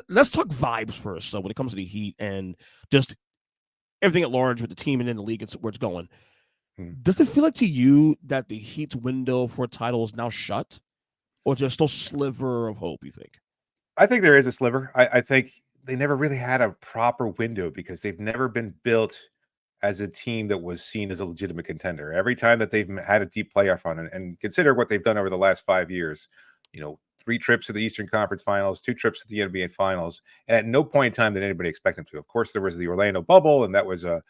Let's talk vibes first. So when it comes to the Heat and just everything at large with the team and in the league, it's where it's going. Does it feel like to you that the Heat's window for a title is now shut, or just still sliver of hope? You think? I think there is a sliver. I think they never really had a proper window because they've never been built as a team that was seen as a legitimate contender. Every time that they've had a deep playoff run, and consider what they've done over the last 5 years, 3 trips to the Eastern Conference Finals, 2 trips to the NBA Finals, and at no point in time did anybody expect them to. Of course, there was the Orlando bubble, and that was a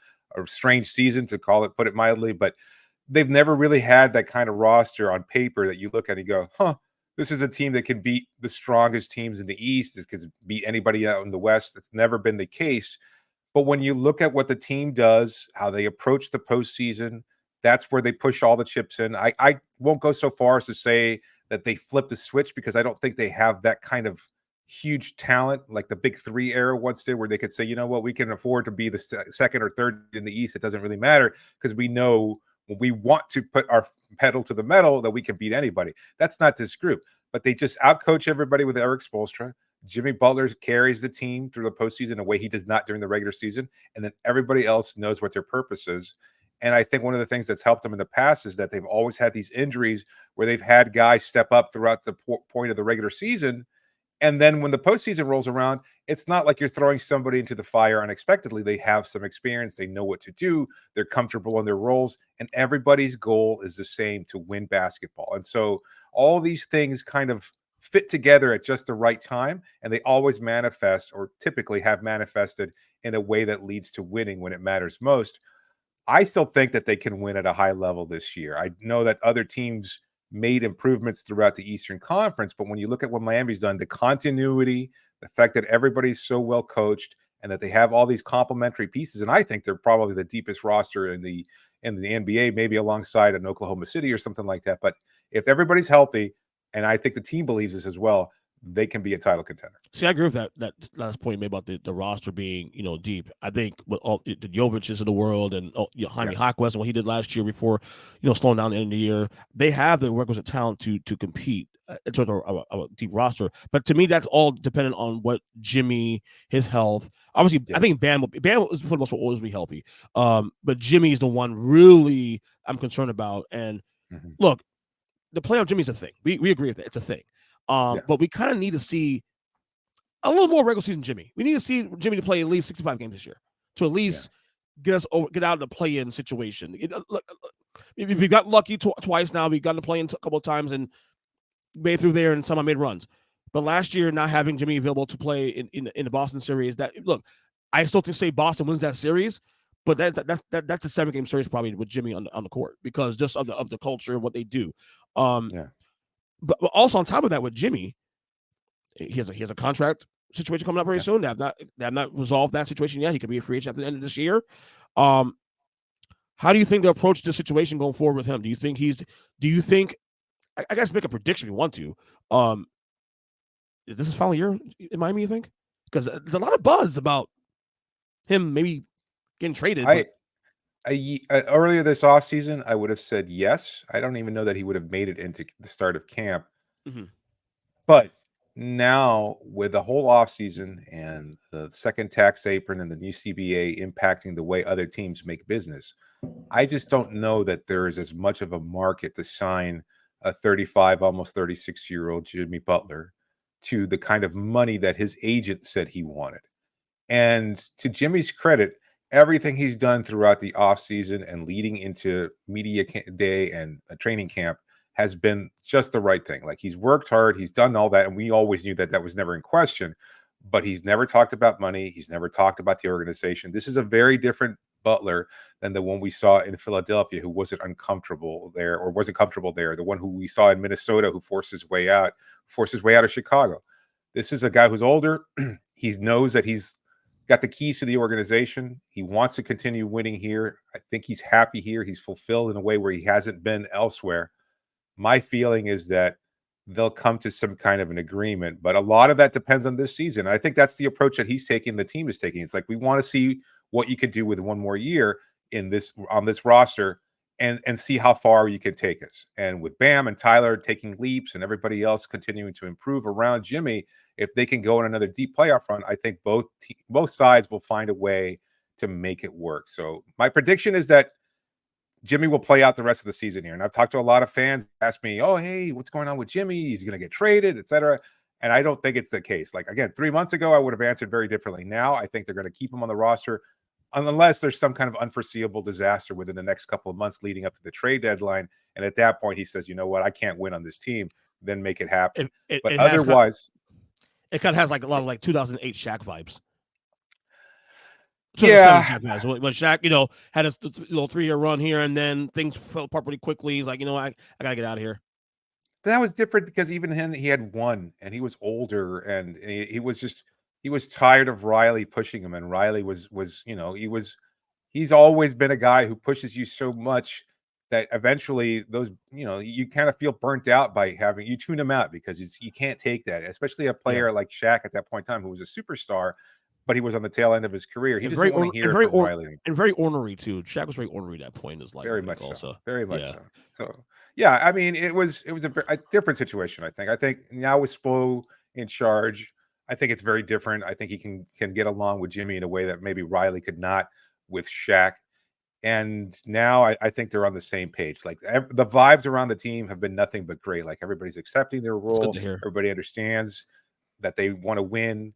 strange season, to put it mildly, but they've never really had that kind of roster on paper that you look at and you go, huh, this is a team that can beat the strongest teams in the East. This could beat anybody out in the West. That's never been the case. But when you look at what the team does, how they approach the postseason, that's where they push all the chips in. I won't go so far as to say that they flip the switch, because I don't think they have that kind of huge talent like the Big Three era once did, where they could say, you know what, we can afford to be the second or third in the East. It doesn't really matter, because we know when we want to put our pedal to the metal that we can beat anybody. That's not this group. But they just outcoach everybody with Eric Spoelstra. Jimmy Butler carries the team through the postseason in a way he does not during the regular season. And then everybody else knows what their purpose is. And I think one of the things that's helped them in the past is that they've always had these injuries where they've had guys step up throughout the point of the regular season. And then when the postseason rolls around, it's not like you're throwing somebody into the fire unexpectedly. They have some experience. They know what to do. They're comfortable in their roles. And everybody's goal is the same: to win basketball. And so all these things kind of fit together at just the right time. And they always manifest, or typically have manifested, in a way that leads to winning when it matters most. I still think that they can win at a high level this year. I know that other teams made improvements throughout the Eastern Conference, but when you look at what Miami's done, the continuity, the fact that everybody's so well coached, and that they have all these complementary pieces, and I think they're probably the deepest roster in the NBA, maybe alongside an Oklahoma City or something like that. But if everybody's healthy, and I think the team believes this as well, they can be a title contender. See, I agree with that last point you made about the roster being deep. I think with all the Jovic's of the world and Jaime Hawkwest and what he did last year before slowing down the end of the year, they have the requisite talent to compete in terms of a deep roster. But to me, that's all dependent on what Jimmy, his health. Obviously, I think Bam is for the most part always be healthy. But Jimmy is the one really I'm concerned about. And look, the playoff Jimmy's a thing. We agree with that. It's a thing. But we kind of need to see a little more regular season Jimmy. We need to see Jimmy to play at least 65 games this year to at least get out of the play-in situation. We got lucky twice now. We've gotten to play in a couple of times and made through there, and somehow made runs. But last year, not having Jimmy available to play in the Boston series, I still think say Boston wins that series, but that's a 7-game series probably with Jimmy on the court, because just of the culture of what they do. But also on top of that, with Jimmy, he has a contract situation coming up very soon. They have not resolved that situation yet. He could be a free agent at the end of this year. How do you think they approach this situation going forward with him? Do you think I guess make a prediction if you want to. Is this his final year in Miami, you think? Because there's a lot of buzz about him maybe getting traded. Earlier this offseason, I would have said yes. I don't even know that he would have made it into the start of camp. But now, with the whole offseason and the second tax apron and the new CBA impacting the way other teams make business, I just don't know that there is as much of a market to sign a 35, almost 36-year-old Jimmy Butler to the kind of money that his agent said he wanted. And to Jimmy's credit, everything he's done throughout the offseason and leading into media day and a training camp has been just the right thing. Like, he's worked hard, he's done all that, and we always knew that that was never in question. But he's never talked about money. He's never talked about the organization. This is a very different Butler than the one we saw in Philadelphia, who wasn't comfortable there. The one who we saw in Minnesota, who forced his way out of Chicago. This is a guy who's older. He knows that he's got the keys to the organization. He wants to continue winning here. I think he's happy here. He's fulfilled in a way where he hasn't been elsewhere. My feeling is that they'll come to some kind of an agreement, but a lot of that depends on this season. I think that's the approach that he's taking, the team is taking. It's like, we want to see what you could do with one more year on this roster, and see how far you can take us. And with Bam and Tyler taking leaps and everybody else continuing to improve around Jimmy, if they can go in another deep playoff run, I think both sides will find a way to make it work. So my prediction is that Jimmy will play out the rest of the season here. And I've talked to a lot of fans, ask me, "Oh, hey, what's going on with Jimmy? He's going to get traded, etc." And I don't think it's the case. Like again, 3 months ago, I would have answered very differently. Now, I think they're going to keep him on the roster unless there's some kind of unforeseeable disaster within the next couple of months leading up to the trade deadline. And at that point, he says, "You know what? I can't win on this team." Then make it happen. But It has otherwise, it kind of has like a lot of like 2008 Shaq vibes. 2007 yeah, Shaq vibes. When Shaq, had a little 3-year run here, and then things fell apart pretty quickly. He's like, I gotta get out of here. that was different because even him, he had one and he was older and he was just he was tired of Riley pushing him. And Riley was, he's always been a guy who pushes you so much that eventually those, you kind of feel burnt out by having you tune him out because you can't take that, especially a Yeah, player like Shaq at that point in time who was a superstar, but he was on the tail end of his career. He and doesn't want to hear it from Riley anymore. very ornery too. Shaq was very ornery at that point in his life, I Very think. much so. Also, Very much yeah, so. So yeah, I mean, it was a different situation. I think. I think now with Spo in charge, I think it's very different. I think he can get along with Jimmy in a way that maybe Riley could not with Shaq. And now I think they're on the same page. Like the vibes around the team have been nothing but great. Like everybody's accepting their it's good to role. hear. Everybody understands that they want to win.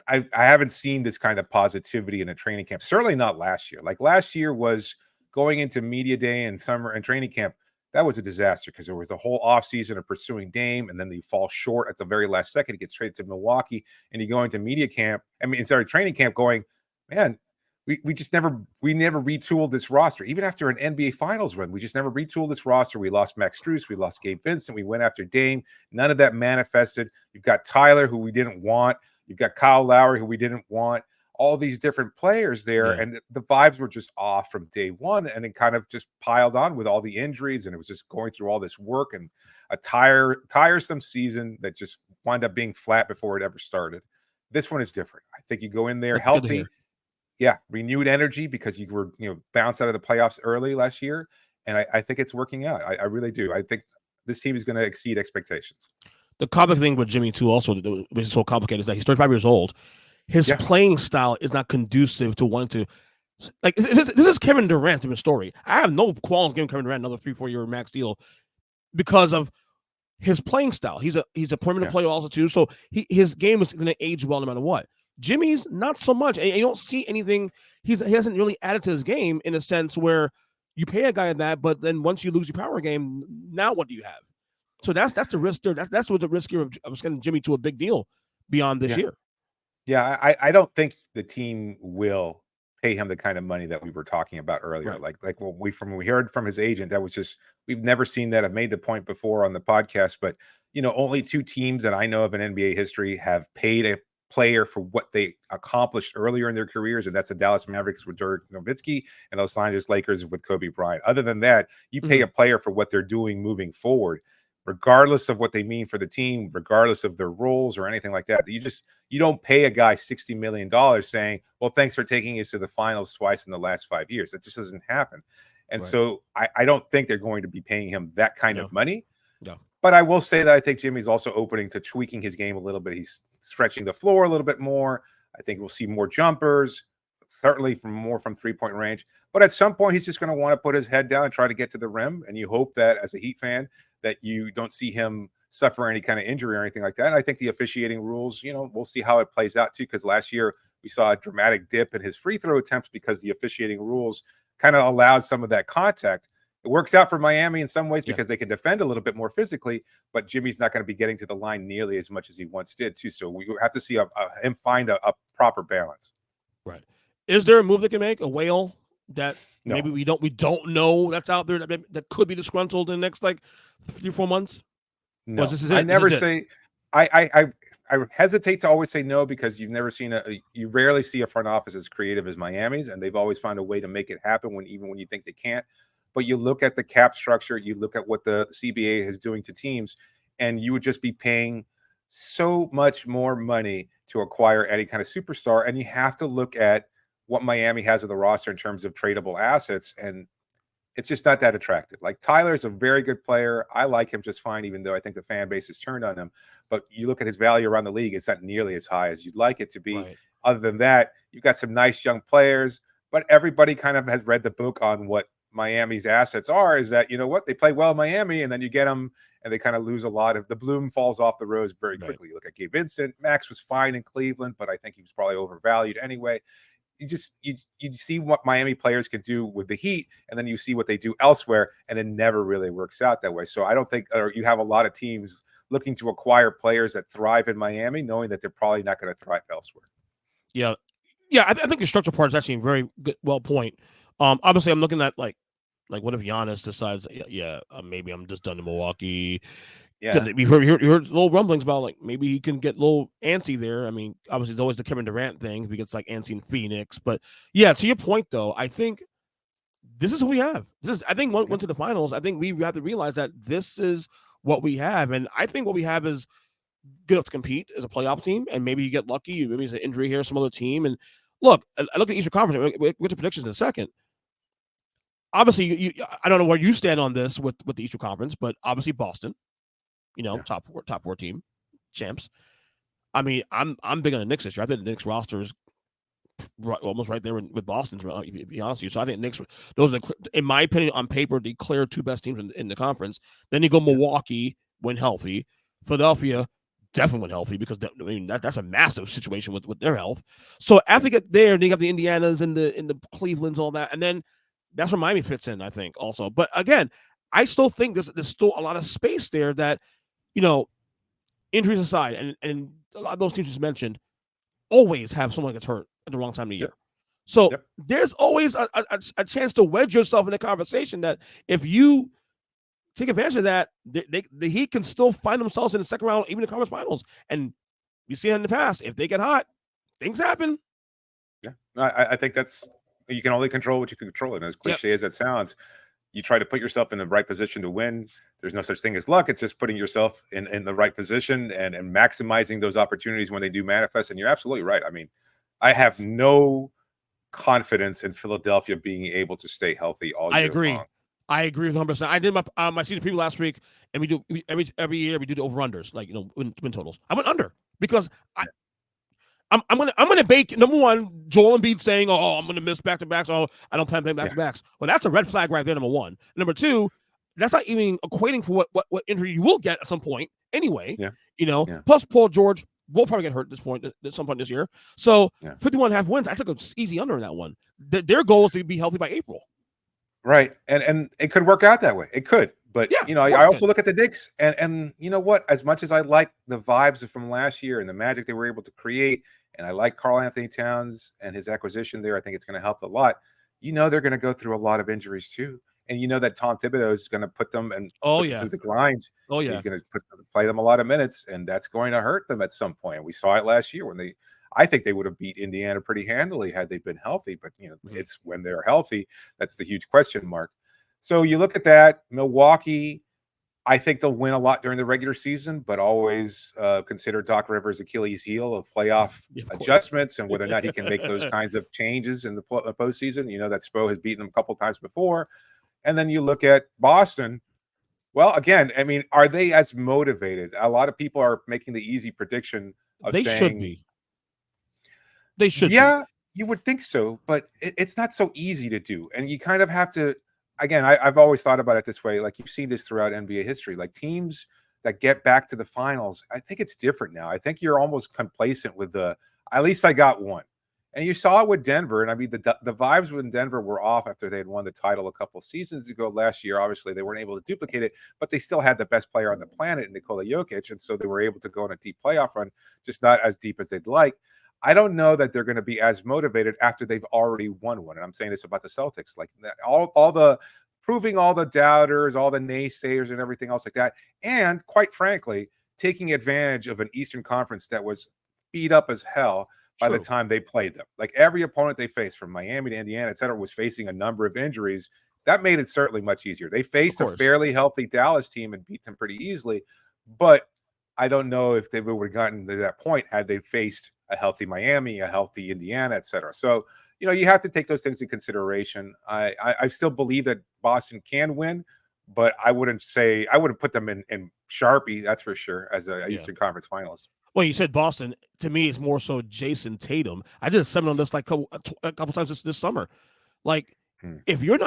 I haven't seen this kind of positivity in a training camp. Certainly not last year. Like last year was going into media day and summer and training camp. That was a disaster because there was a whole offseason of pursuing Dame, and then they fall short at the very last second. He gets traded to Milwaukee, and you go into media camp. I mean, sorry, training camp going, man, we just never retooled this roster. Even after an NBA Finals run, we just never retooled this roster. We lost Max Strus, we lost Gabe Vincent, we went after Dame. None of that manifested. You've got Tyler, who we didn't want. You've got Kyle Lowry, who we didn't want. All these different players there, Yeah, and the vibes were just off from day one, and it kind of just piled on with all the injuries, and it was just going through all this work and a tiresome season that just wound up being flat before it ever started. This one is different. I think you go in there that's good to hear. healthy, yeah, renewed energy because you were bounced out of the playoffs early last year, and I think it's working out. I really do. I think this team is going to exceed expectations. The comic thing with Jimmy too, also, which is so complicated, is that he's 35 years old. His Yeah, playing style is not conducive to wanting to. Like this is Kevin Durant's different story. I have no qualms giving Kevin Durant another 3-4 year max deal because of his playing style. He's a perimeter yeah, player also too, so his game is going to age well no matter what. Jimmy's not so much, and you don't see anything. He hasn't really added to his game in a sense where you pay a guy that, but then once you lose your power game, now what do you have? So that's the risk there. That's what the risk here of sending Jimmy to a big deal beyond this yeah. year. Yeah, I don't think the team will pay him the kind of money that we were talking about earlier. Right. Like what we heard from his agent, that was just we've never seen that. I've made the point before on the podcast, but only two teams that I know of in NBA history have paid a player for what they accomplished earlier in their careers, and that's the Dallas Mavericks with Dirk Nowitzki and Los Angeles Lakers with Kobe Bryant. Other than that, you pay Mm-hmm. a player for what they're doing moving forward, regardless of what they mean for the team, regardless of their roles or anything like that. You don't pay a guy $60 million saying, well, thanks for taking us to the finals twice in the last 5 years. That just doesn't happen. And Right. so I don't think they're going to be paying him that kind No. of money. No. But I will say that I think Jimmy's also opening to tweaking his game a little bit. He's stretching the floor a little bit more. I think we'll see more jumpers, certainly from 3-point range. But at some point, he's just going to want to put his head down and try to get to the rim. And you hope that as a Heat fan, that you don't see him suffer any kind of injury or anything like that. And I think the officiating rules, we'll see how it plays out too, because last year we saw a dramatic dip in his free throw attempts because the officiating rules kind of allowed some of that contact. It works out for Miami in some ways Yeah. because they can defend a little bit more physically, but Jimmy's not going to be getting to the line nearly as much as he once did too. So we have to see him find a proper balance. Right. Is there a move they can make? A whale that No, maybe we don't know that's out there that could be disgruntled in the next like 3-4 months? Or no, this is I it? This never is it. say. I hesitate to always say no because you've never seen you rarely see a front office as creative as Miami's, and they've always found a way to make it happen even when you think they can't. But you look at the cap structure, you look at what the CBA is doing to teams, and you would just be paying so much more money to acquire any kind of superstar. And you have to look at what Miami has of the roster in terms of tradable assets. And it's just not that attractive. Like Tyler's a very good player. I like him just fine, even though I think the fan base has turned on him. But you look at his value around the league, it's not nearly as high as you'd like it to be. Right. Other than that, you've got some nice young players, but everybody kind of has read the book on what Miami's assets are. Is that, you know what, they play well in Miami, and then you get them and they kind of lose a lot of the bloom falls off the rose very Right. quickly. You look at Gabe Vincent. Max was fine in Cleveland, but I think he was probably overvalued anyway. You see what Miami players can do with the Heat, and then you see what they do elsewhere, and it never really works out that way. So I don't think, or you have a lot of teams looking to acquire players that thrive in Miami, knowing that they're probably not going to thrive elsewhere. Yeah. Yeah. I think the structure part is actually a very good, well point. Obviously, I'm looking at like what if Giannis decides, yeah, maybe I'm just done in Milwaukee, Yeah, because we heard little rumblings about like maybe he can get a little antsy there. I mean, obviously, it's always the Kevin Durant thing. If he gets like antsy in Phoenix, but yeah, to your point though, I think this is who we have. This is, I think, yeah, went to the finals. I think we have to realize that this is what we have, and I think what we have is good enough to compete as a playoff team. And maybe you get lucky. Maybe it's an injury here, some other team. And look, I look at the Eastern Conference. We'll get to predictions in a second. Obviously, I don't know where you stand on this with the Eastern Conference, but obviously Boston, yeah, top four team, champs. I mean, I'm big on the Knicks this year. I think the Knicks roster is almost right there with Boston's. To be honest with you, so I think Knicks, those are, in my opinion, on paper, the clear two best teams in the conference. Then you go yeah, Milwaukee when healthy, Philadelphia definitely when healthy, because I mean that's a massive situation with their health. So after yeah, you get there, then you have the Indianas and the Clevelands, all that, and then that's where Miami fits in, I think, also. But again, I still think there's still a lot of space there that, you know, injuries aside, and a lot of those teams just mentioned always have someone that gets hurt at the wrong time of the yep, year. So yep, there's always a chance to wedge yourself in the conversation that if you take advantage of that, the Heat can still find themselves in the second round, even the conference finals. And we see it in the past. If they get hot, things happen. yeah. I think that's, you can only control what you can control. And as Yep. cliche as that sounds, you try to put yourself in the right position to win. There's no such thing as luck. It's just putting yourself in the right position and maximizing those opportunities when they do manifest. And you're absolutely right. I mean, I have no confidence in Philadelphia being able to stay healthy all I year long. agree. I agree with 100%. I did my season preview last week, and every year we do the over unders, like, win totals. I went under because I'm gonna bake number one, Joel Embiid saying, "Oh, I'm gonna miss back to backs. Oh, I don't plan to play back Yeah, to backs." Well, that's a red flag right there. Number one. Number two, that's not even equating for what injury you will get at some point anyway. yeah, yeah, Plus Paul George will probably get hurt at some point this year. So yeah. 51.5 wins. I took a easy under in that one. Their goal is to be healthy by April. Right. And it could work out that way. It could. But Yeah, you know, of I course it also could. look at the Knicks, and you know what? As much as I like the vibes from last year and the magic they were able to create, and I like Carl Anthony Towns and his acquisition there, I think it's going to help a lot. You know, they're going to go through a lot of injuries too, and you know that Tom Thibodeau is going to put them and Oh put them yeah. through the grind. Oh He's yeah. going to play them a lot of minutes, and that's going to hurt them at some point. We saw it last year when they. I think they would have beat Indiana pretty handily had they been healthy, but you know, Mhm. it's when they're healthy that's the huge question mark. So you look at that, Milwaukee. I think they'll win a lot during the regular season, but always consider Doc Rivers' Achilles heel of playoff Yeah, of course. adjustments and whether or not he can make those kinds of changes in the postseason. You know that Spo has beaten him a couple times before. And then you look at Boston. Well, again, I mean, are they as motivated? A lot of people are making the easy prediction of They should saying, be. They should be. yeah, you would think so, but it's not so easy to do. And you kind of have to, again, I've always thought about it this way. Like you've seen this throughout NBA history, like teams that get back to the finals, I think it's different now. I think you're almost complacent with at least I got one. And you saw it with Denver. And I mean, the vibes with Denver were off after they had won the title a couple seasons ago. Last year, obviously, they weren't able to duplicate it, but they still had the best player on the planet, Nikola Jokic. And so they were able to go on a deep playoff run, just not as deep as they'd like. I don't know that they're going to be as motivated after they've already won one. And I'm saying this about the Celtics, like all the proving all the doubters, all the naysayers, and everything else like that. And quite frankly, taking advantage of an Eastern Conference that was beat up as hell by the True. time they played them. Like every opponent they faced, from Miami to Indiana, et cetera, was facing a number of injuries. That made it certainly much easier. They Of faced a course. fairly healthy Dallas team and beat them pretty easily, but I don't know if they would have gotten to that point had they faced a healthy Miami, a healthy Indiana, et cetera. So you have to take those things into consideration. I still believe that Boston can win, but I wouldn't put them in Sharpie, that's for sure, as a Yeah. Eastern Conference finalist. Well, you said Boston. To me, it's more so Jason Tatum. I did a segment on this like a couple times this summer. Like, Hmm. if you're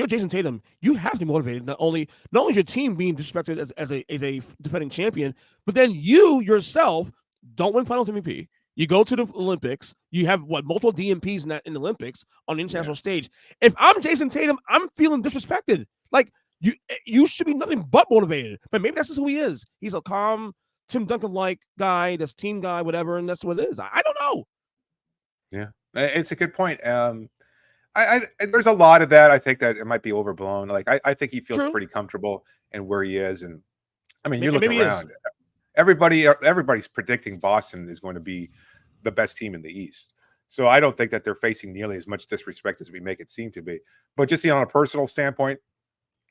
Jason Tatum, you have to be motivated. Not only is your team being disrespected as a defending champion, but then you yourself don't win Finals MVP. You go to the Olympics. You have multiple DMPs in the Olympics on the Yeah. international stage. If I'm Jason Tatum, I'm feeling disrespected. Like you should be nothing but motivated. But maybe that's just who he is. He's a calm Tim Duncan like guy, this team guy, whatever, and that's what it is. I don't know. Yeah, it's a good point. There's a lot of that. I think that it might be overblown. Like I think he feels True. pretty comfortable in where he is, and I mean, you look Maybe he is. around, everybody's predicting Boston is going to be the best team in the East. So I don't think that they're facing nearly as much disrespect as we make it seem to be. But just on a personal standpoint,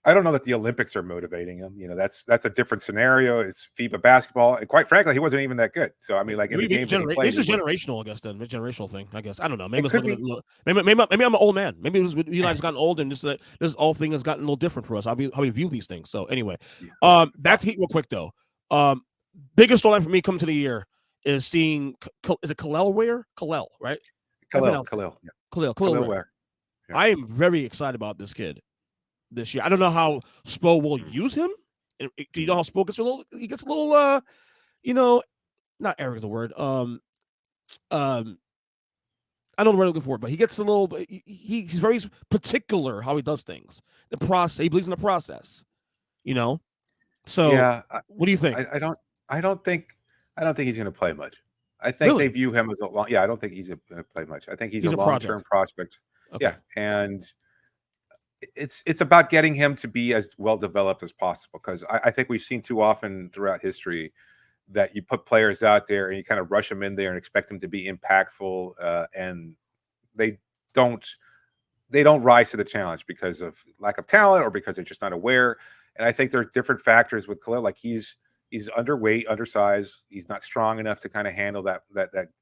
I don't know that the Olympics are motivating him. That's a different scenario. It's FIBA basketball, and quite frankly, he wasn't even that good. So I mean, like in the Maybe games that he played, this he is was. generational, I guess. Then it's a generational thing, I guess. I don't know. Maybe It it's could looking at be. maybe I'm an old man. Maybe it was Eli's gotten old, and this whole thing has gotten a little different for us. How we view these things. So anyway, Yeah, it's that's possible. Heat real quick though. Biggest storyline for me coming to the year is seeing is it Khalil Ware? Khalil, right? I Khalil, pronounce it. Khalil, yeah, Khalil Khalil Ware. Ware. Yeah. I am very excited about this kid this year. I don't know how Spo will Mm, use him. You know mm. how Spo gets a little. He gets a little. You know, not arrogant is the word. Um, I don't know what I'm looking for, but he gets a little. He's very particular how he does things. The process. He believes in the process. You know. So, Yeah, what do you think? I don't I don't think he's going to play much. I think they Really, view him as a long. Yeah, I don't think he's going to play much. I think he's a he's a long term project. prospect. Okay. Yeah, and it's about getting him to be as well developed as possible because I think we've seen too often throughout history that you put players out there and you kind of rush them in there and expect them to be impactful, and they don't rise to the challenge because of lack of talent or because they're just not aware. And I think there are different factors with Khalil. Like he's underweight, undersized. He's not strong enough to kind of handle that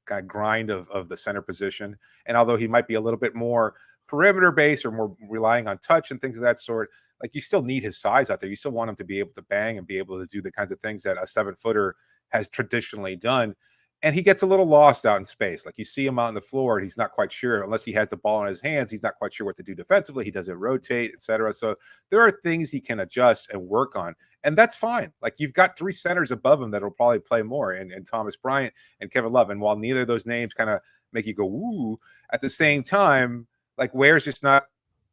kind of grind of the center position. And although he might be a little bit more perimeter based or more relying on touch and things of that sort, like you still need his size out there. You still want him to be able to bang and be able to do the kinds of things that a 7-footer has traditionally done. And he gets a little lost out in space. Like you see him out on the floor and he's not quite sure, unless he has the ball in his hands, he's not quite sure what to do defensively. He doesn't rotate, etc. So there are things he can adjust and work on. And that's fine. Like you've got 3 centers above him that'll probably play more, and Thomas Bryant and Kevin Love. And while neither of those names kind of make you go, ooh, at the same time, like Ware's just not,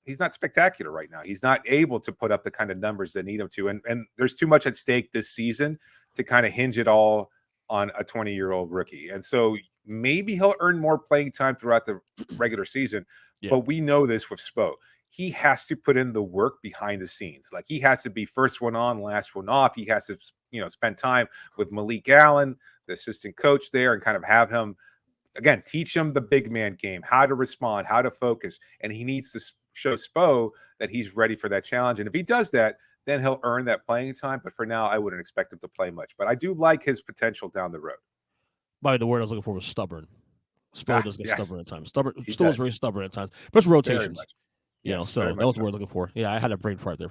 he's not spectacular right now. He's not able to put up the kind of numbers that need him to. And there's too much at stake this season to kind of hinge it all on a 20-year-old rookie. And so maybe he'll earn more playing time throughout the regular season. Yeah. But we know this with Spo. He has to put in the work behind the scenes. Like he has to be first one on, last one off. He has to, spend time with Malik Allen, the assistant coach there, and kind of have him again teach him the big man game, how to respond, how to focus. And he needs to show Spo that he's ready for that challenge. And if he does that, then he'll earn that playing time. But for now, I wouldn't expect him to play much. But I do like his potential down the road. By the word I was looking for was stubborn. Spo does get Yes, stubborn at times. Stubborn he still is does very stubborn at times. But it's very rotations. much. Yes, So very that much was so. the word looking for. Yeah, I had a brain fart there